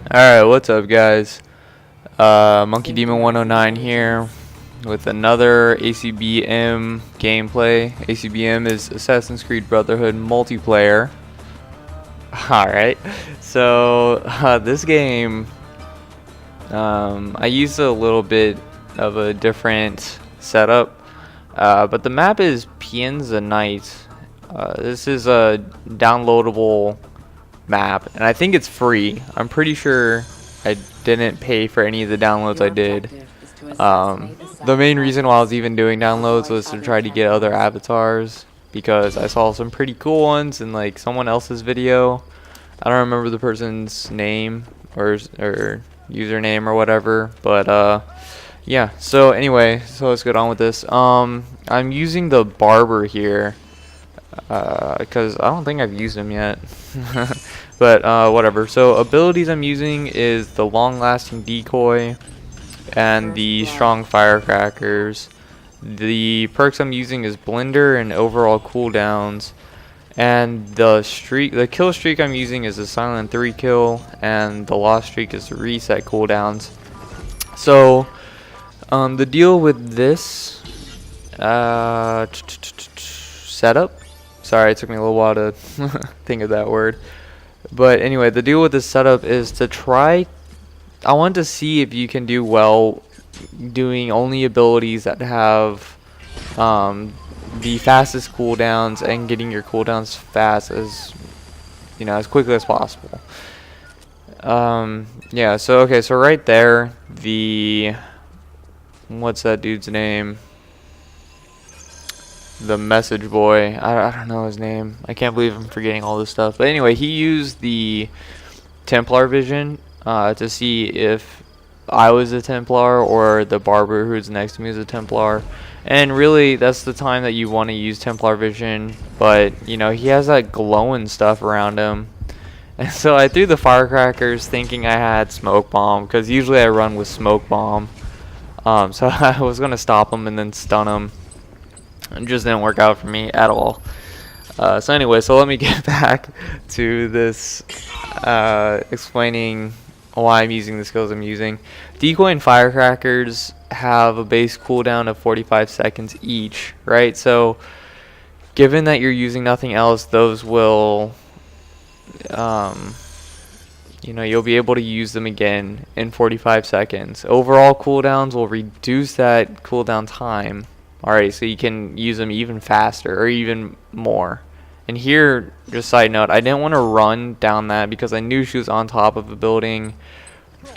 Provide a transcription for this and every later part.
Alright, what's up guys? Monkey Demon 109 here with another ACBM gameplay. ACBM is Assassin's Creed Brotherhood multiplayer. Alright, so this game, I used a little bit of a different setup, but the map is Pienza Night. This is a downloadable map, and I think it's free. I'm pretty sure I didn't pay for any of the downloads I did. The main reason why I was even doing downloads was to try to get other avatars, because I saw some pretty cool ones in like someone else's video. I don't remember the person's name or username or whatever, but yeah. So anyway, so let's get on with this. I'm using the barber here because I don't think I've used him yet. But whatever. So abilities I'm using is the long-lasting Decoy and the strong Firecrackers. The perks I'm using is Blender and overall cooldowns. And the kill streak I'm using is the silent 3 kill, and the lost streak is the reset cooldowns. So the deal with this setup. Sorry, it took me a little while to think of that word. But anyway, the deal with this setup is to try. I want to see if you can do well doing only abilities that have the fastest cooldowns and getting your cooldowns fast as as quickly as possible. Yeah. So okay. So right there, what's that dude's name? The message boy, I don't know his name. I can't believe I'm forgetting all this stuff. But anyway, he used the Templar vision to see if I was a Templar or the barber who's next to me is a Templar. And really, that's the time that you want to use Templar vision. But he has that glowing stuff around him. And so I threw the Firecrackers thinking I had Smoke Bomb, because usually I run with Smoke Bomb. So I was going to stop him and then stun him. It just didn't work out for me at all. So anyway, so let me get back to this, explaining why I'm using the skills I'm using. Decoy and Firecrackers have a base cooldown of 45 seconds each, right? So given that you're using nothing else, those will, you'll be able to use them again in 45 seconds. Overall cooldowns will reduce that cooldown time. Alright, so you can use them even faster or even more. And here, just side note, I didn't want to run down that because I knew she was on top of a building.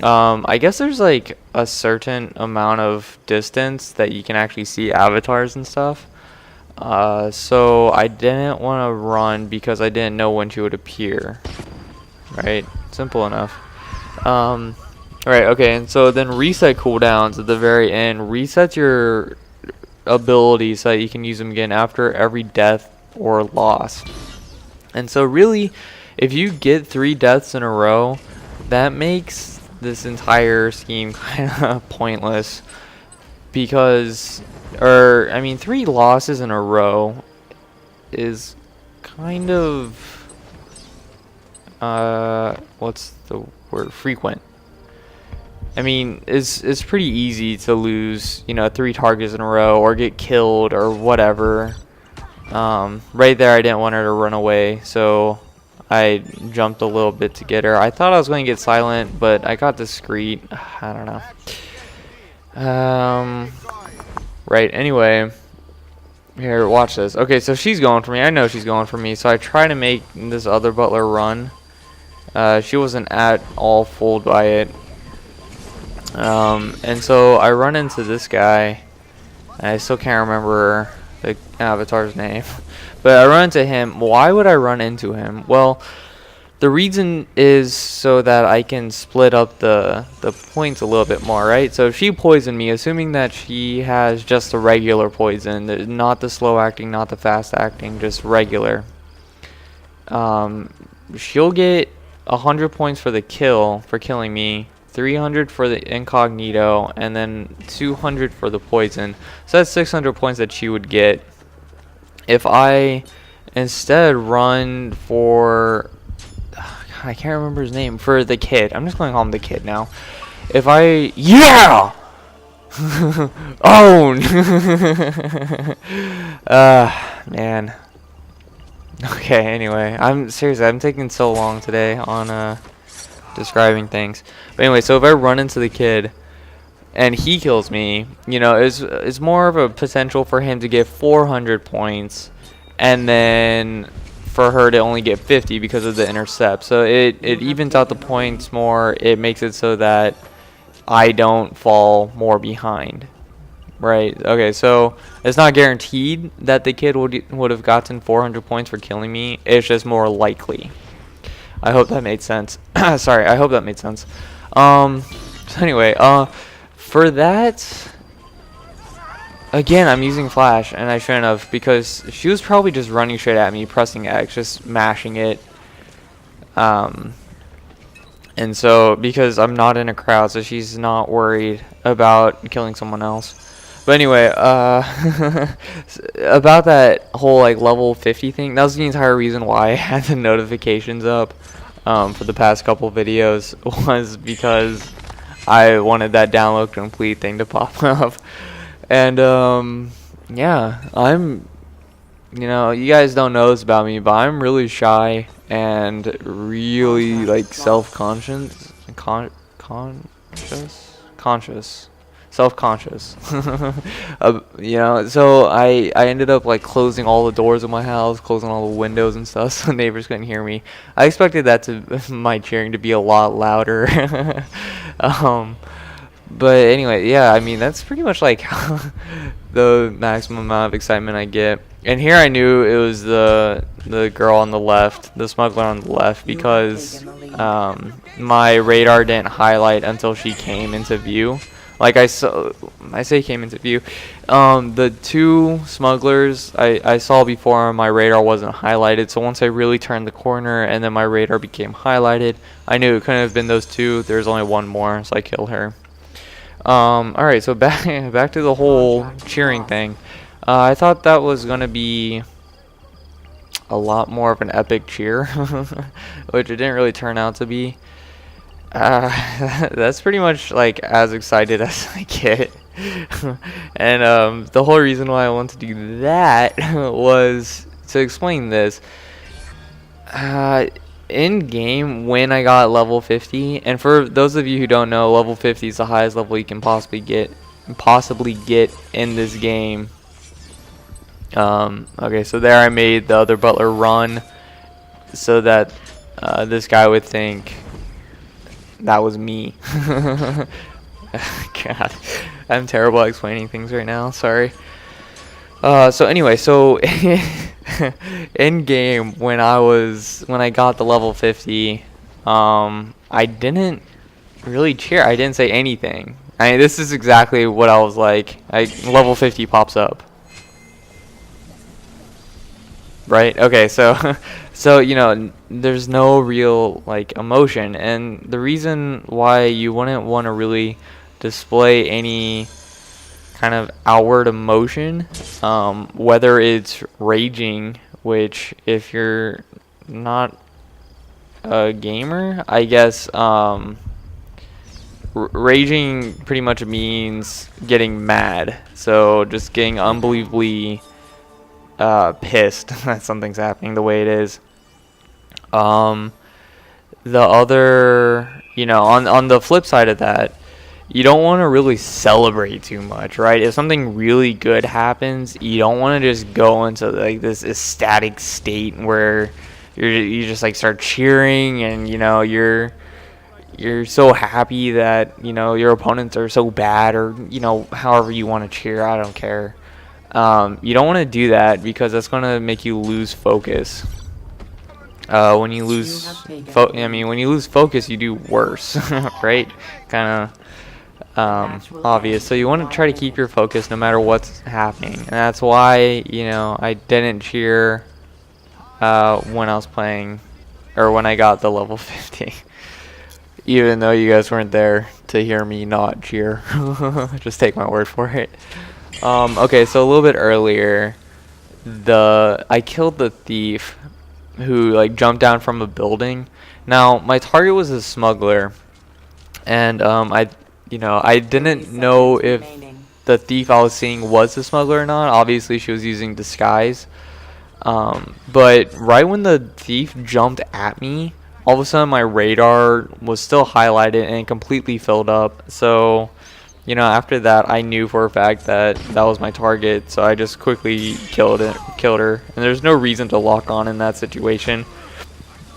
I guess there's like a certain amount of distance that you can actually see avatars and stuff. So I didn't want to run because I didn't know when she would appear. Right? Simple enough. Alright, okay, and so then reset cooldowns at the very end. Resets your abilities so that you can use them again after every death or loss. And so really, if you get 3 deaths in a row, that makes this entire scheme kind of pointless, because 3 losses in a row is kind of what's the word, frequent. I mean, it's pretty easy to lose, 3 targets in a row or get killed or whatever. Right there, I didn't want her to run away, so I jumped a little bit to get her. I thought I was going to get silent, but I got discreet. I don't know. Right, anyway. Here, watch this. Okay, so she's going for me. I know she's going for me, so I try to make this other butler run. She wasn't at all fooled by it. And so I run into this guy, and I still can't remember the avatar's name, but I run into him. Why would I run into him? Well, the reason is so that I can split up the points a little bit more, right? So if she poisoned me, assuming that she has just the regular poison, not the slow acting, not the fast acting, just regular, she'll get 100 points for the kill, for killing me, 300 for the incognito, and then 200 for the poison. So that's 600 points that she would get. If I instead run for I can't remember his name, for the kid. I'm just going to call him the kid now. If I, yeah! Own! Man. Okay, anyway, I'm taking so long today on describing things. But anyway, so if I run into the kid and he kills me, you know, it's more of a potential for him to get 400 points and then for her to only get 50 because of the intercept. So it evens out the points more. It makes it so that I don't fall more behind. Right. Okay, so it's not guaranteed that the kid would have gotten 400 points for killing me. It's just more likely. I hope that made sense. Sorry, I hope that made sense. So anyway, for that, again, I'm using flash, and I shouldn't have, because she was probably just running straight at me, pressing X, just mashing it. And so, because I'm not in a crowd, so she's not worried about killing someone else. But anyway, about that whole like level 50 thing, that was the entire reason why I had the notifications up for the past couple videos, was because I wanted that download complete thing to pop up. And yeah, I'm, you know, you guys don't know this about me, but I'm really shy and really like self-conscious, self-conscious. You know, so I ended up like closing all the doors of my house, closing all the windows and stuff, so neighbors couldn't hear me. I expected that my cheering to be a lot louder. But anyway, yeah, I mean, that's pretty much like the maximum amount of excitement I get. And here I knew it was the girl on the left, the smuggler on the left, because my radar didn't highlight until she came into view. Like I say came into view. The two smugglers I saw before, my radar wasn't highlighted. So once I really turned the corner and then my radar became highlighted, I knew it couldn't have been those two. There's only one more, so I killed her. Alright, so back to the whole cheering thing. I thought that was gonna be a lot more of an epic cheer, which it didn't really turn out to be. That's pretty much like as excited as I get. And the whole reason why I wanted to do that was to explain this. In game, when I got level 50, and for those of you who don't know, level 50 is the highest level you can possibly get in this game. Okay, so there I made the other butler run so that this guy would think that was me. God, I'm terrible at explaining things right now, sorry. So anyway, so in game, when I got the level 50, I didn't really cheer. I didn't say anything. I mean, this is exactly what I was like. Level 50 pops up. Right? Okay, so so you know, there's no real like emotion, and the reason why you wouldn't want to really display any kind of outward emotion, whether it's raging, which if you're not a gamer, I guess raging pretty much means getting mad, so just getting unbelievably pissed that something's happening the way it is. The other, you know, on the flip side of that, you don't want to really celebrate too much, right? If something really good happens, you don't want to just go into like this ecstatic state where you just like start cheering, and you know you're so happy that you know your opponents are so bad, or you know however you want to cheer. I don't care. You don't want to do that because that's going to make you lose focus. When you lose when you lose focus, you do worse, right? Kind of obvious. So you want to try to keep your focus no matter what's happening, and that's why, you know, I didn't cheer when I was playing, or when I got the level 50, even though you guys weren't there to hear me not cheer. Just take my word for it. Okay, so a little bit earlier, I killed the thief who like jumped down from a building, Now my target was a smuggler, and I didn't know if the thief I was seeing was the smuggler or not. Obviously she was using disguise, but right when the thief jumped at me, all of a sudden my radar was still highlighted and completely filled up. So after that I knew for a fact that that was my target, so I just quickly killed her. And there's no reason to lock on in that situation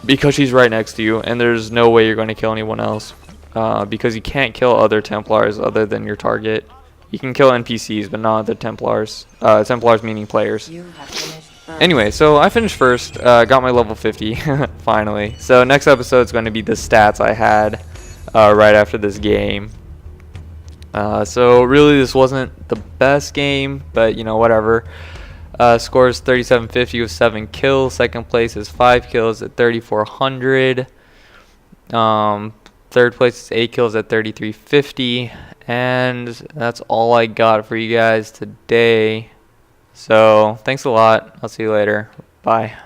because she's right next to you, and there's no way you're going to kill anyone else, because you can't kill other Templars other than your target. You can kill NPCs, but not the Templars. Templars meaning players. Anyway, so I finished first, got my level 50, finally. So next episode is going to be the stats I had right after this game. So really this wasn't the best game, but whatever. Score is 3750 with 7 kills. Second place is 5 kills at 3400. Third place is 8 kills at 3350. And that's all I got for you guys today. So thanks a lot. I'll see you later. Bye.